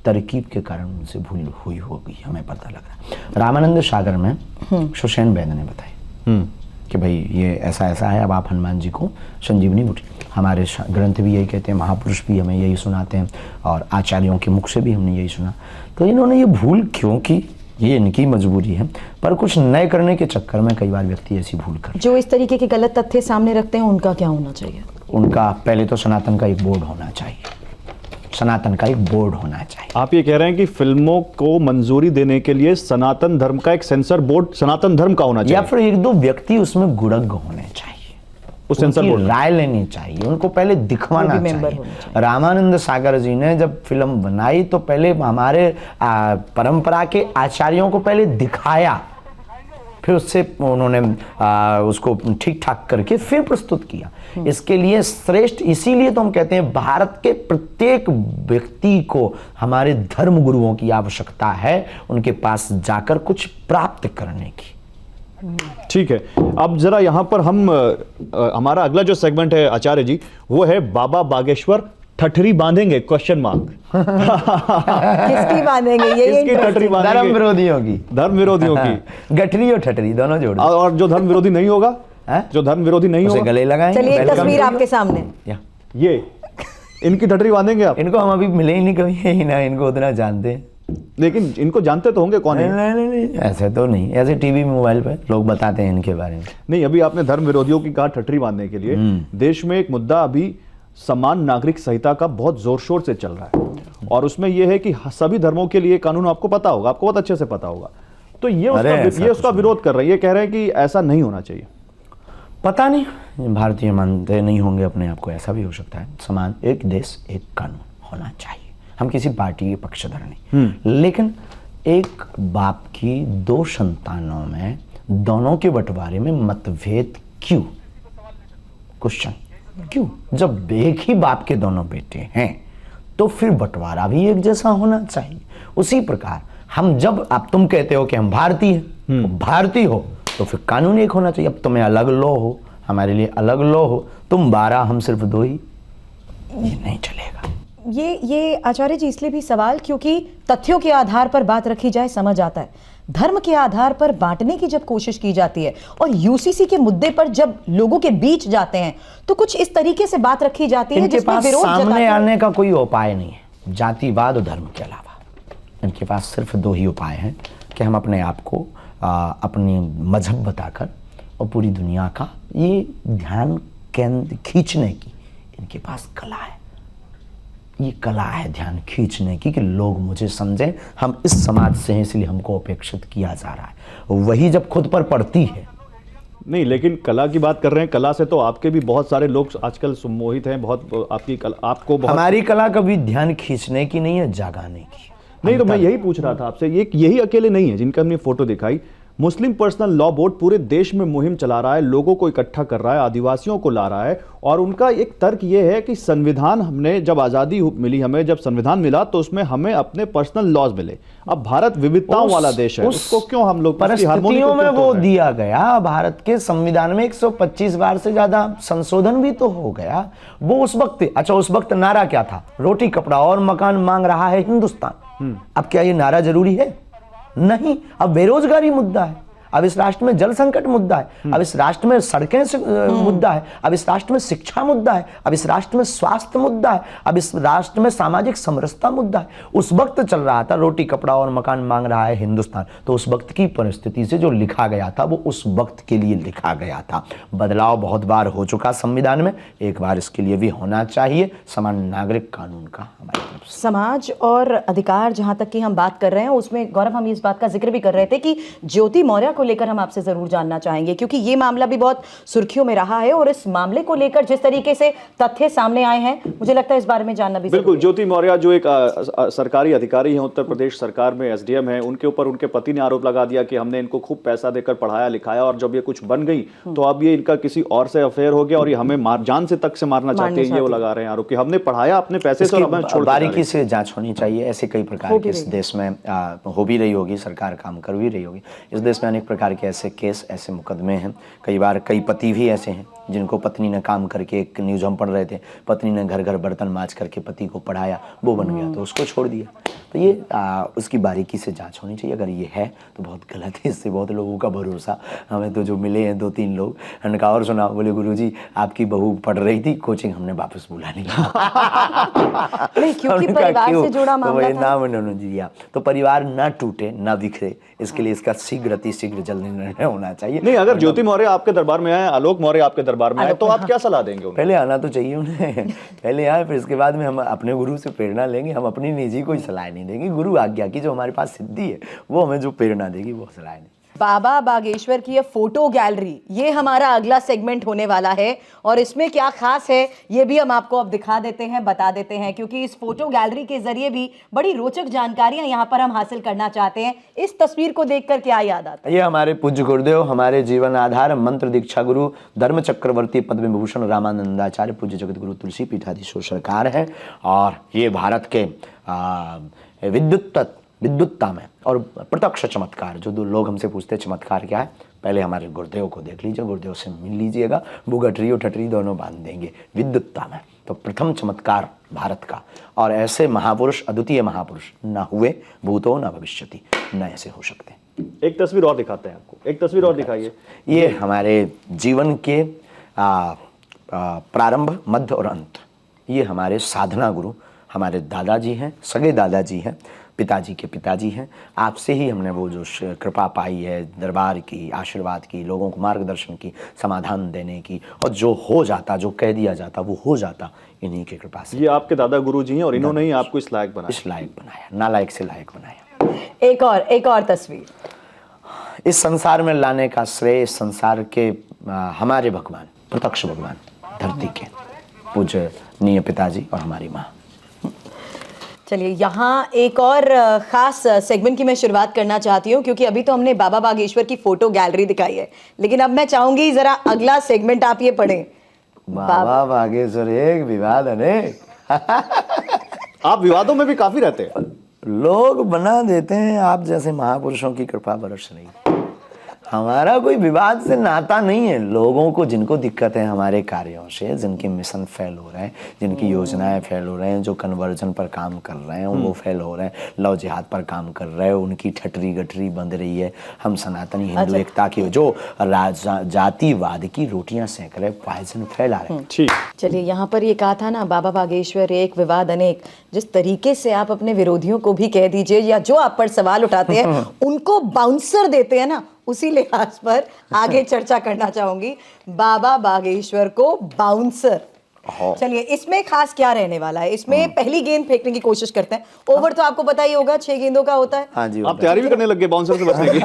तरकीब के कारण उनसे भूल हुई होगी, हमें पता लग रहा है। रामानंद सागर में सुषेण वैद्य ने बताई कि भाई ये ऐसा ऐसा है, अब आप हनुमान जी को संजीवनी बूटी। हमारे ग्रंथ भी यही कहते हैं, महापुरुष भी हमें यही सुनाते हैं, और आचार्यों के मुख से भी हमने यही सुना। तो इन्होंने ये भूल क्यों की, ये इनकी मजबूरी है, पर कुछ नए करने के चक्कर में कई बार व्यक्ति ऐसी भूल कर। जो इस तरीके के गलत तथ्य सामने रखते हैं उनका क्या होना चाहिए? उनका पहले तो सनातन का एक बोर्ड होना चाहिए, सनातन का एक बोर्ड होना चाहिए। आप ये कह रहे हैं कि फिल्मों को मंजूरी देने के लिए सनातन धर्म का एक सेंसर बोर्ड सनातन धर्म का होना चाहिए, या फिर 1-2 व्यक्ति उसमें गुणज्ञ होने चाहिए, उस सेंसर उनकी बोर्ड राय लेनी चाहिए, उनको पहले दिखवाना वो भी मेंबर चाहिए। होने चाहिए। रामानंद सागर जी ने जब फिल्म बनाई तो पहले हमारे परंपरा के आचार्यों को पहले दिखाया, फिर उससे उन्होंने उसको ठीक ठाक करके फिर प्रस्तुत किया। इसके लिए श्रेष्ठ, इसीलिए तो हम कहते हैं भारत के प्रत्येक व्यक्ति को हमारे धर्म गुरुओं की आवश्यकता है, उनके पास जाकर कुछ प्राप्त करने की। ठीक है। अब जरा यहाँ पर हम हमारा अगला जो सेगमेंट है आचार्य जी, वो है बाबा बागेश्वर ठठरी बांधेंगे क्वेश्चन मार्क। किसकी बांधेंगे? ये किसकी ठठरी बांधेंगे? धर्म विरोधियों की, धर्म विरोधियों की। गठरी और ठठरी दोनों जोड़ दो। और जो धर्म विरोधी नहीं होगा, जो धर्म विरोधी नहीं उसे होगा, गले लगाएंगे। चलिए एक welcome तस्वीर to you। आपके सामने। या। ये इनकी ठठरी बांधेंगे आप? इनको हम अभी मिले ही नहीं कभी, ही ना इनको उतना जानते हैं। लेकिन इनको जानते तो होंगे कौन है? नहीं, ऐसे तो नहीं, ऐसे टीवी मोबाइल पे लोग बताते हैं इनके बारे में। नहीं, अभी आपने धर्म विरोधियों की कहा ठठरी बांधने के लिए। देश में एक मुद्दा अभी समान नागरिक संहिता का बहुत जोर शोर से चल रहा है, और उसमें यह है कि सभी धर्मों के लिए कानून आपको पता होगा, आपको बहुत अच्छे से पता होगा। तो ये उसका विरोध कर रहे हैं, ये कह रहे हैं कि ऐसा नहीं होना चाहिए। पता नहीं, भारतीय मानते नहीं होंगे अपने आप को, ऐसा भी हो सकता है। समान, एक देश एक कानून होना चाहिए। हम किसी पार्टी के पक्षधर नहीं, लेकिन एक बाप की 2 संतानों में दोनों के बंटवारे में मतभेद क्यों? क्वेश्चन क्यों? जब एक ही बाप के दोनों बेटे हैं तो फिर बंटवारा भी एक जैसा होना चाहिए। उसी प्रकार हम, जब आप तुम कहते हो कि हम भारतीय हैं, तो भारतीय हो तो फिर कानून एक होना चाहिए। अब तुम्हें अलग लॉ हो, हमारे लिए अलग लॉ हो, तुम 12 हम सिर्फ 2 ही, ये नहीं चलेगा। ये आचार्य जी इसलिए भी सवाल क्योंकि तथ्यों के आधार पर बात रखी जाए समझ आता है, धर्म के आधार पर बांटने की जब कोशिश की जाती है और यूसीसी के मुद्दे पर जब लोगों के बीच जाते हैं तो कुछ इस तरीके से बात रखी जाती है इनके जिसमें पास विरोध सामने आने का कोई उपाय नहीं है। जातिवाद और धर्म के अलावा इनके पास सिर्फ दो ही उपाय हैं कि हम अपने आप को अपनी मजहब बताकर और पूरी दुनिया का ये ध्यान केंद्र खींचने की इनके पास कला है। ये कला है ध्यान खींचने की कि लोग मुझे समझें, हम इस समाज से हैं इसलिए हमको अपेक्षित किया जा रहा है। वही जब खुद पर पड़ती है। नहीं, लेकिन कला की बात कर रहे हैं, कला से तो आपके भी बहुत सारे लोग आजकल सम्मोहित हैं, बहुत आपकी कला, आपको बहुत। हमारी कला कभी ध्यान खींचने की नहीं है, जगाने की। नहीं, तो मैं यही पूछ रहा था आपसे, ये यही अकेले नहीं है जिनका हमने फोटो दिखाई। मुस्लिम पर्सनल लॉ बोर्ड पूरे देश में मुहिम चला रहा है, लोगों को इकट्ठा कर रहा है, आदिवासियों को ला रहा है, और उनका एक तर्क ये है कि संविधान, हमने जब आज़ादी मिली, हमें जब संविधान मिला तो उसमें हमें अपने पर्सनल लॉज मिले। अब भारत विविधताओं वाला देश है, उसको क्यों हम लोग परिस्थितियों में वो दिया गया। भारत के संविधान में 125 बार से ज्यादा संशोधन भी तो हो गया। वो उस वक्त, अच्छा उस वक्त नारा क्या था? रोटी कपड़ा और मकान मांग रहा है हिंदुस्तान। अब क्या ये नारा जरूरी है? नहीं। अब बेरोजगारी मुद्दा है, अब इस राष्ट्र में जल संकट मुद्दा है, अब इस राष्ट्र में सड़कें मुद्दा है, अब इस राष्ट्र में शिक्षा मुद्दा है, अब इस राष्ट्र में स्वास्थ्य मुद्दा है, अब इस राष्ट्र में सामाजिक समरसता मुद्दा है। उस वक्त चल रहा था रोटी कपड़ा और मकान मांग रहा है हिंदुस्तान। तो उस वक्त की परिस्थिति से जो लिखा गया था वो उस वक्त के लिए लिखा गया था। बदलाव बहुत बार हो चुका संविधान में, एक बार इसके लिए भी होना चाहिए समान नागरिक कानून का हमारी तरफ से। समाज और अधिकार जहां तक की हम बात कर रहे हैं उसमें गौरव, हम इस बात का जिक्र भी कर रहे थे कि ज्योति मौर्य को लेकर हम आपसे जरूर जानना चाहेंगे, क्योंकि ये मामला भी बहुत सुर्खियों में रहा है, और इस मामले को लेकर जिस तरीके से तथ्य सामने आए हैं, मुझे लगता है इस बारे में जानना भी बिल्कुल। ज्योति मौर्य जो एक सरकारी अधिकारी हैं, उत्तर प्रदेश सरकार में एसडीएम है, उनके ऊपर उनके पति ने आरोप लगा दिया कि हमने इनको खूब पैसा देकर पढ़ाया लिखाया, और जब ये कुछ बन गई तो अब ये इनका किसी और से अफेयर हो गया और ये हमें जान से तक से मारना चाहते हैं। ये वो लगा रहे हैं आरोप कि हमने पढ़ाया अपने पैसे से, बारीकी से जांच होनी चाहिए। ऐसे कई प्रकार के इस देश में हो भी रही होगी, सरकार काम कर भी रही होगी। इस देश में अनेक प्रकार के ऐसे केस, ऐसे मुकदमे हैं। कई बार कई पति भी ऐसे हैं जिनको पत्नी ने काम करके, एक न्यूज हम पढ़ रहे थे, पत्नी ने घर घर बर्तन मांज करके पति को पढ़ाया, वो बन गया तो उसको छोड़ दिया। तो ये उसकी बारीकी से जांच होनी चाहिए। अगर ये है तो बहुत गलत है, इससे बहुत लोगों का भरोसा, हमें तो जो मिले हैं 2-3 लोग, उन्होंने कहा और सुना, बोले गुरुजी आपकी बहू पढ़ रही थी, कोचिंग हमने वापस बुला लिया। नहीं, क्योंकि परिवार से जुड़ा मामला था। नाम उन्होंने दिया। तो परिवार ना टूटे ना बिखरे, इसके लिए इसका शीघ्र अतिशीघ्र जल्दी निर्णय होना चाहिए। नहीं, अगर ज्योति मौर्य आपके दरबार में आए, आलोक मौर्य आपके दरबार में आए, तो आप क्या सलाह देंगे उन्हें? पहले आना तो चाहिए उन्हें, पहले आए, फिर इसके बाद में हम अपने गुरु से प्रेरणा लेंगे। हम अपनी निजी कोई सलाह नहीं देंगे, गुरु आज्ञा की जो हमारे पास सिद्धि है वो हमें जो प्रेरणा देगी वो सलाह नहीं। बाबा बागेश्वर की ये फोटो गैलरी, ये हमारा अगला सेगमेंट होने वाला है, और इसमें क्या खास है ये भी हम आपको अब दिखा देते हैं, बता देते हैं, क्योंकि इस फोटो गैलरी के जरिए भी बड़ी रोचक जानकारियां यहाँ पर हम हासिल करना चाहते हैं। इस तस्वीर को देखकर क्या याद आता है? ये हमारे पूज्य गुरुदेव, हमारे जीवन आधार, मंत्र दीक्षा गुरु, धर्म चक्रवर्ती, पद्म विभूषण रामानंदाचार्य, पूज्य जगत गुरु तुलसी पीठाधीश्वर सरकार है। और ये भारत के विद्युत्ता में और प्रत्यक्ष चमत्कार, जो 2 लोग हमसे पूछते हैं चमत्कार क्या है, पहले हमारे गुरुदेव को देख लीजिए, गुरुदेव से मिल लीजिएगा, वो गठरी और ठटरी दोनों बांध देंगे विद्युत्ता में। तो प्रथम चमत्कार भारत का, और ऐसे महापुरुष, अद्वितीय महापुरुष न हुए भूतो न भविष्यति, न ऐसे हो सकते। एक तस्वीर और दिखाते हैं आपको, एक तस्वीर और दिखाइए। ये हमारे जीवन के प्रारंभ, मध्य और अंत, ये हमारे साधना गुरु, हमारे दादाजी हैं, सगे दादाजी हैं, पिताजी के पिताजी हैं। आपसे ही हमने वो जो कृपा पाई है, दरबार की, आशीर्वाद की, लोगों को मार्गदर्शन की, समाधान देने की, और जो हो जाता, जो कह दिया जाता वो हो जाता, इन्हीं की कृपा से। ये आपके दादा गुरु जी हैं, और इन्होंने ही आपको इस लायक बनाया, इस लायक बनाया, नालायक से लायक बनाया। एक और तस्वीर इस संसार में लाने का श्रेय इस संसार के हमारे भगवान, प्रत्यक्ष भगवान, धरती के पूजनीय पिताजी और हमारी माँ। चलिए, यहाँ एक और खास सेगमेंट की मैं शुरुआत करना चाहती हूँ, क्योंकि अभी तो हमने बाबा बागेश्वर की फोटो गैलरी दिखाई है, लेकिन अब मैं चाहूंगी जरा अगला सेगमेंट आप ये पढ़ें। बाबा बागेश्वर एक, विवाद अनेक। आप विवादों में भी काफी रहते हैं। लोग बना देते हैं, आप जैसे महापुरुषों की कृपा बरस रही। हमारा कोई विवाद से नाता नहीं है। लोगों को जिनको दिक्कत है हमारे कार्यों से, जिनके मिशन फेल हो रहे हैं, जिनकी योजनाएं फेल हो रहे हैं, जो कन्वर्जन पर काम कर रहे हैं वो फेल हो रहे हैं, लव जिहाद पर काम कर रहे हैं, उनकी ठटरी गठरी बंध रही है। हम सनातनी हिंदू एकता की जो जातिवाद की रोटियां सेक रहे, पॉइजन फैला रहे हैं। ठीक। चलिए, यहाँ पर ये कहा था ना, बाबा बागेश्वर एक विवाद अनेक। जिस तरीके से आप अपने विरोधियों को भी कह दीजिए या जो आप पर सवाल उठाते हैं उनको बाउंसर देते हैं ना, उसी लिहाज पर आगे चर्चा करना चाहूंगी। बाबा बागेश्वर को बाउंसर, चलिए इसमें खास क्या रहने वाला है? इसमें पहली गेंद फेंकने की कोशिश करते हैं। ओवर तो आपको पता ही होगा 6 गेंदों का होता है। हाँ जी, आप तैयारी भी करने लग गए बाउंसर से बचने की।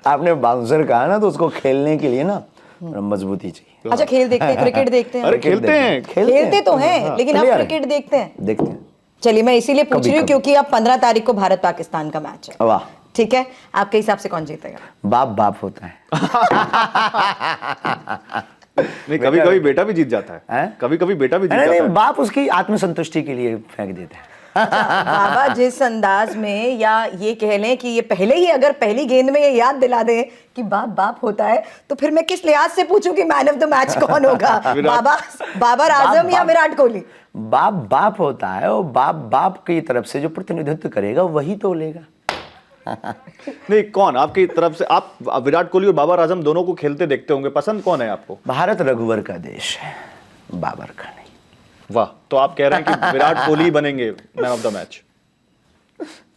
आपने बाउंसर कहा ना, तो उसको खेलने के लिए ना मजबूती चाहिए। अच्छा, खेल देखते हैं, क्रिकेट देखते हैं। अरे खेलते हैं, खेलते तो हैं, लेकिन आप क्रिकेट देखते हैं? देखते हैं। चलिए, मैं इसीलिए पूछ रही हूँ क्योंकि अब 15 तारीख को भारत पाकिस्तान का मैच है। वाह, ठीक है, आपके हिसाब से कौन जीतेगा? बाप बाप होता है। नहीं, कभी कभी बेटा भी जीत जाता है, कभी कभी बेटा भी जीत नहीं, जाता है। बाप उसकी आत्मसंतुष्टि के लिए फेंक देता है। अच्छा, बाबा जिस अंदाज में, या ये कह लें कि ये पहले ही अगर पहली गेंद में ये याद दिला दें कि बाप बाप होता है, तो फिर मैं किस लिहाज से पूछूं कि मैन ऑफ द मैच कौन होगा? बाबर आजम या विराट कोहली? बाप बाप होता है, और बाप बाप की तरफ से जो प्रतिनिधित्व करेगा वही तो लेगा। नहीं, कौन आपकी तरफ से? आप विराट कोहली और बाबर आजम दोनों को खेलते देखते होंगे, पसंद कौन है आपको? भारत रघुवर का देश है, बाबर का नहीं। वाह, तो आप कह रहे हैं कि विराट कोहली बनेंगे मैन ऑफ द मैच?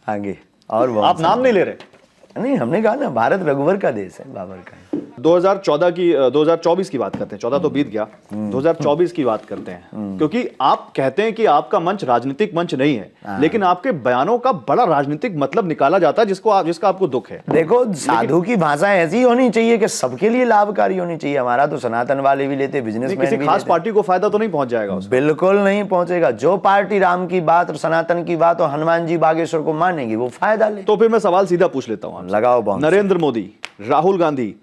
आगे और आप नाम नहीं ले रहे? नहीं, हमने कहा ना भारत रघुवर का देश है, बाबर का नहीं। 2024 की बात करते हैं। 14 तो बीत गया, 2024 की बात करते हैं, क्योंकि आप कहते हैं कि आपका मंच राजनीतिक मंच नहीं है, लेकिन आपके बयानों का बड़ा राजनीतिक मतलब निकाला जाता है, जिसका आपको दुख है। देखो, साधु की भाषा ऐसी होनी चाहिए कि सबके लिए लाभकारी होनी चाहिए। हमारा तो सनातन वाले भी लेते, बिजनेसमैन किसी भी खास लेते। पार्टी को फायदा तो नहीं पहुंच जाएगा उसमें? बिल्कुल नहीं पहुंचेगा। जो पार्टी राम की बात और सनातन की बात और हनुमान जी बागेश्वर को मानेगी वो फायदा ले। तो फिर मैं सवाल सीधा पूछ लेता हूं, लगाओ बाउंसर। नरेंद्र मोदी, राहुल गांधी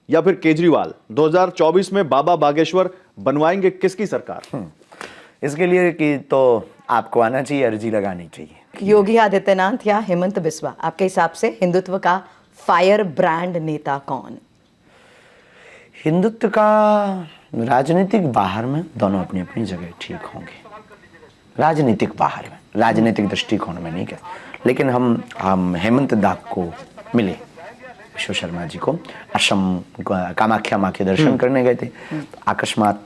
या फिर केजरीवाल 2024 में बाबा बागेश्वर बनवाएंगे किसकी सरकार? इसके लिए कि तो आपको आना चाहिए, अर्जी लगानी चाहिए। योगी आदित्यनाथ या हेमंत बिस्वा, आपके हिसाब से हिंदुत्व का फायर ब्रांड नेता कौन? हिंदुत्व का राजनीतिक बाहर में दोनों अपनी अपनी जगह ठीक होंगे। राजनीतिक बाहर में, राजनीतिक दृष्टिकोण में नहीं कह, लेकिन हम हेमंत दाग को मिले, विश्व शर्मा जी को, असम कामाख्या माँ के दर्शन करने गए थे। तो अकस्मात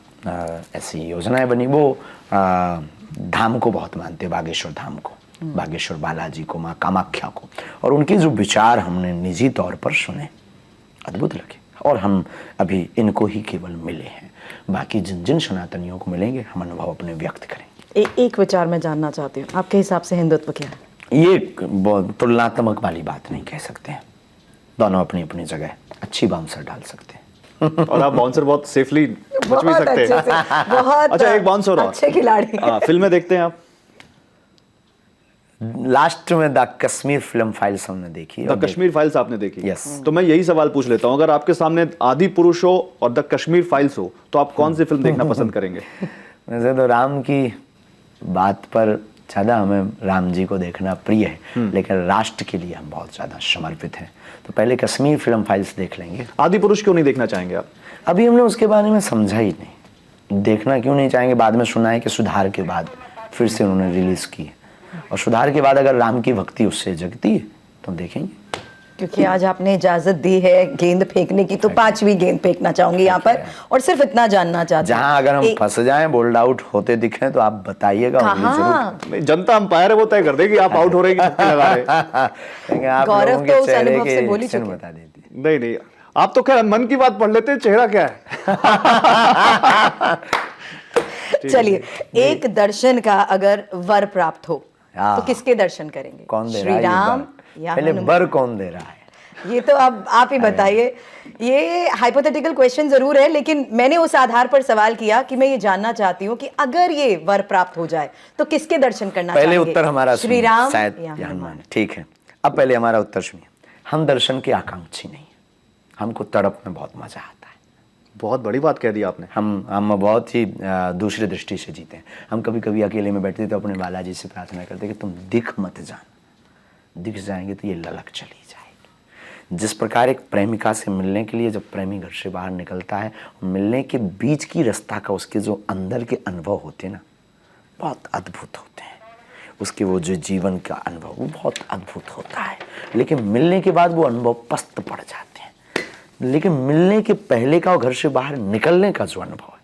ऐसी योजनाएं बनी। वो धाम को बहुत मानते, बागेश्वर धाम को, बागेश्वर बालाजी को, माँ कामाख्या को, और उनके जो विचार हमने निजी तौर पर सुने, अद्भुत लगे। और हम अभी इनको ही केवल मिले हैं, बाकी जिन जिन सनातनियों को मिलेंगे हम अनुभव अपने व्यक्त करेंगे। एक विचार मैं जानना चाहती हूँ, आपके हिसाब से हिंदुत्व क्या है? ये तुलनात्मक वाली बात नहीं कह सकते हैं। दोनों अपनी अपनी जगह अच्छी बाउंसर डाल सकते हैं। और आप बाउंसर बहुत सेफली बच भी बहुत सकते अच्छे हैं। से, बहुत अच्छा, एक बाउंसर और। अच्छे खिलाड़ी। फिल्में देखते हैं आप? लास्ट में द कश्मीर फिल्म फाइल्स हमने देखी। द कश्मीर फाइल्स आपने देखी? Yes. तो मैं यही सवाल पूछ लेता हूं, अगर आपके सामने आदि पुरुष हो और द कश्मीर फाइल्स हो, तो आप कौन सी फिल्म देखना पसंद करेंगे? वैसे तो राम की बात पर ज़्यादा हमें राम जी को देखना प्रिय है, लेकिन राष्ट्र के लिए हम बहुत ज़्यादा समर्पित हैं, तो पहले कश्मीर फिल्म फाइल्स देख लेंगे। आदि पुरुष क्यों नहीं देखना चाहेंगे आप? अभी हमने उसके बारे में समझा ही नहीं। देखना क्यों नहीं चाहेंगे? बाद में सुना है कि सुधार के बाद फिर से उन्होंने रिलीज की, और सुधार के बाद अगर राम की भक्ति उससे जगती है तो हम देखेंगे। क्योंकि आज आपने इजाजत दी है गेंद फेंकने की, तो 5वीं गेंद फेंकना चाहूंगी यहाँ पर, और सिर्फ इतना जानना चाहती हूँ, जहां अगर हम फंस जाएं, बोल्ड आउट होते दिखें, तो आप बताइएगा। नहीं, जनता अंपायर है, वो तय कर देगी आप आउट हो रहे हैं कि छक्के लगा रहे हैं। गौरव तो उस अनुभव से बोल ही चुके। बता देती। नहीं नहीं, आप तो खैर मन की बात पढ़ लेते हैं, चेहरा क्या है? चलिए, एक दर्शन का अगर वर प्राप्त हो तो किसके दर्शन करेंगे? कौन दे श्री रहा है? राम या पहले हनुमान? वर कौन दे रहा है? ये तो अब आप ही बताइए। ये हाइपोथेटिकल क्वेश्चन जरूर है, लेकिन मैंने उस आधार पर सवाल किया कि मैं ये जानना चाहती हूँ कि अगर ये वर प्राप्त हो जाए तो किसके दर्शन करना पहले चाहेंगे? उत्तर हमारा श्री राम शायद या या हनुमान? हनुमान। ठीक है, अब पहले हमारा उत्तर सुनिए। हम दर्शन के आकांक्षी नहीं, हमको तड़प में बहुत मजा आता है। बहुत बड़ी बात कह दी आपने। हम बहुत ही दूसरी दृष्टि से जीते हैं। हम कभी कभी अकेले में बैठते तो अपने बालाजी से प्रार्थना करते कि तुम दिख मत जाना, दिख जाएंगे तो ये ललक चली जाएगी। जिस प्रकार एक प्रेमिका से मिलने के लिए जब प्रेमी घर से बाहर निकलता है, मिलने के बीच की रास्ता का उसके जो अंदर के अनुभव होते हैं ना, बहुत अद्भुत होते हैं। उसके वो जो जीवन का अनुभव वो बहुत अद्भुत होता है, लेकिन मिलने के बाद वो अनुभव पस्त पड़ जाते हैं। लेकिन मिलने के पहले का और घर से बाहर निकलने का जो अनुभव है,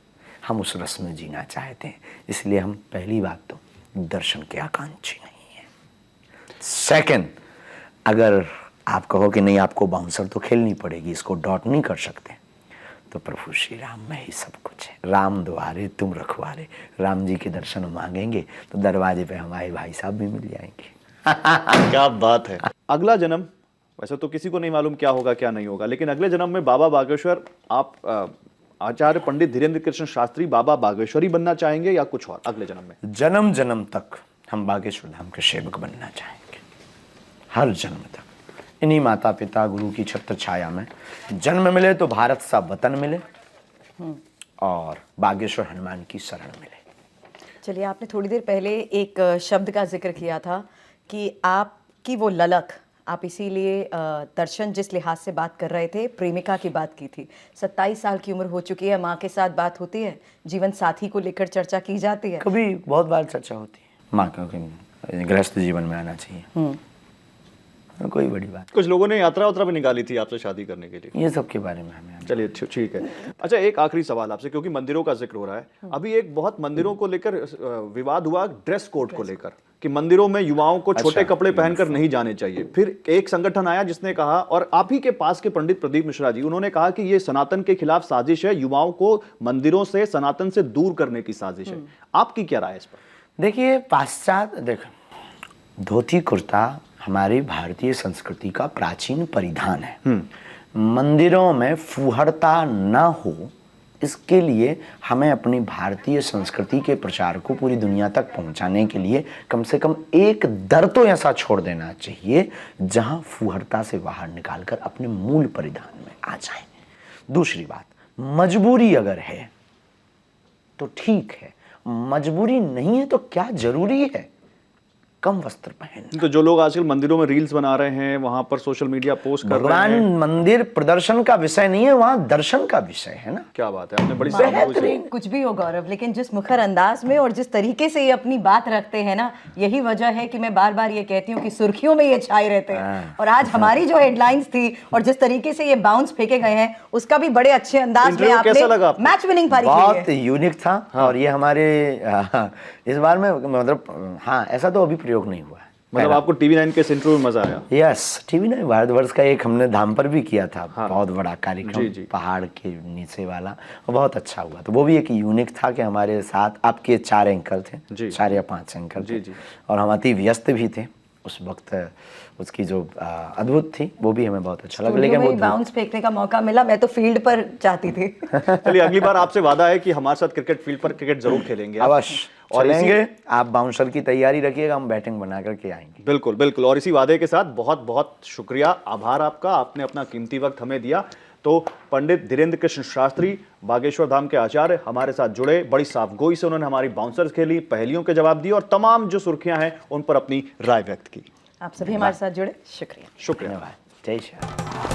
हम उस रस में जीना चाहते हैं। इसलिए हम पहली बात तो दर्शन के आकांक्षी नहीं है। सेकंड, अगर आप कहो कि नहीं आपको बाउंसर तो खेलनी पड़ेगी, इसको डॉट नहीं कर सकते, तो प्रभु श्री राम में ही सब कुछ है। राम द्वारे तुम रखवारे, राम जी के दर्शन मांगेंगे तो दरवाजे पे हमारे भाई साहब भी मिल जाएंगे। क्या बात है। अगला जन्म, वैसे तो किसी को नहीं मालूम क्या होगा क्या नहीं होगा, लेकिन अगले जन्म में बाबा बागेश्वर आप आचार्य पंडित धीरेन्द्र कृष्ण शास्त्री बाबा बागेश्वरी बनना चाहेंगे या कुछ और अगले जन्म में? जन्म जन्म तक हम बागेश्वर धाम के सेवक बनना चाहेंगे, हर जन्म तक। इन्हीं माता पिता गुरु की छत्र छाया में जन्म मिले तो भारत सा वतन मिले और बागेश्वर हनुमान की शरण मिले। चलिए, आपने थोड़ी देर पहले एक शब्द का जिक्र किया था कि आपकी वो ललक, आप इसीलिए दर्शन जिस लिहाज से बात कर रहे थे, प्रेमिका की बात की थी। 27 साल की उम्र हो चुकी है, माँ के साथ बात होती है, जीवन साथी को लेकर चर्चा की जाती है? कभी बहुत बार चर्चा होती है। माँ का गृहस्थ जीवन में आना चाहिए, कोई बड़ी बात। कुछ लोगों ने यात्रा भी निकाली थी आपसे शादी करने के लिए, ये सब के बारे में हमें। चलिए ठीक है। अच्छा, एक आखिरी सवाल आपसे, क्योंकि मंदिरों का जिक्र हो रहा है। अभी एक बहुत मंदिरों को लेकर विवाद हुआ, ड्रेस कोड को लेकर, कि मंदिरों में युवाओं को छोटे कपड़े पहनकर नहीं जाने चाहिए। फिर एक संगठन आया जिसने कहा, और आप ही के पास के पंडित प्रदीप मिश्रा जी, उन्होंने कहा कि ये सनातन के खिलाफ साजिश है, युवाओं को मंदिरों से सनातन से दूर करने की साजिश है। आपकी क्या राय है इस पर? देखिए, पाश्चात्य देखो, धोती कुर्ता हमारी भारतीय संस्कृति का प्राचीन परिधान है। मंदिरों में फुहड़ता ना हो, इसके लिए हमें अपनी भारतीय संस्कृति के प्रचार को पूरी दुनिया तक पहुंचाने के लिए कम से कम एक दर तो ऐसा छोड़ देना चाहिए जहां फुहड़ता से बाहर निकालकर अपने मूल परिधान में आ जाएं। दूसरी बात, मजबूरी अगर है तो ठीक है, मजबूरी नहीं है तो क्या जरूरी है कम वस्त्र पहनना? तो जो लोग आजकल मंदिरों में रील्स बना रहे हैं, वहां पर सोशल मीडिया पोस्ट कर रहे भगवान, हैं, मंदिर प्रदर्शन का विषय नहीं है, वहां दर्शन का विषय है ना। क्या बात है, आपने बड़ी बेहतरीन। कुछ भी हो गौरव, लेकिन जिस मुखर अंदाज में और जिस तरीके से ये अपनी बात रखते हैं ना, यही वजह है कि मैं बार बार ये कहती हूँ कि सुर्खियों में ये छाए रहते हैं। और आज हमारी जो हेडलाइंस थी और जिस तरीके से ये बाउंस फेंके गए हैं, उसका भी बड़े अच्छे अंदाज में आपने मैच विनिंग पारी की है। बहुत यूनिक था। और ये हमारे इस बार में मतलब हाँ, ऐसा तो अभी प्रयोग नहीं हुआ है। मतलब आपको TV9 के इंटरव्यू में मजा आया? यस, TV9 भारतवर्ष का एक हमने धाम पर भी किया था। बहुत बड़ा कार्यक्रम, पहाड़ के नीचे वाला, और बहुत अच्छा हुआ। तो वो भी एक यूनिक था कि हमारे साथ आपके 4 एंकर थे, 4 या 5 एंकर थे, और हम अति व्यस्त भी थे उस वक्त। उसकी जो अद्भुत थी वो भी हमें बहुत अच्छा लगा। लेकिन वो बाउंस फेंकने का मौका मिला, मैं तो फील्ड पर चाहती थी। चलिए, अगली बार आपसे वादा है कि हमारे साथ क्रिकेट फील्ड पर क्रिकेट जरूर खेलेंगे, अवश्य चलेंगे। आप बाउंसर की तैयारी रखिएगा, हम बैटिंग बना करके आएंगे। बिल्कुल बिल्कुल। और इसी वादे के साथ बहुत बहुत शुक्रिया, आभार आपका, आपने अपना कीमती वक्त हमें दिया। तो पंडित धीरेन्द्र कृष्ण शास्त्री, बागेश्वर धाम के आचार्य, हमारे साथ जुड़े, बड़ी साफगोई से उन्होंने हमारी बाउंसर्स खेली, पहेलियों के जवाब दिए और तमाम जो सुर्खियां हैं उन पर अपनी राय व्यक्त की। आप सभी हमारे साथ जुड़े, शुक्रिया। शुक्रिया। जय श्री राम।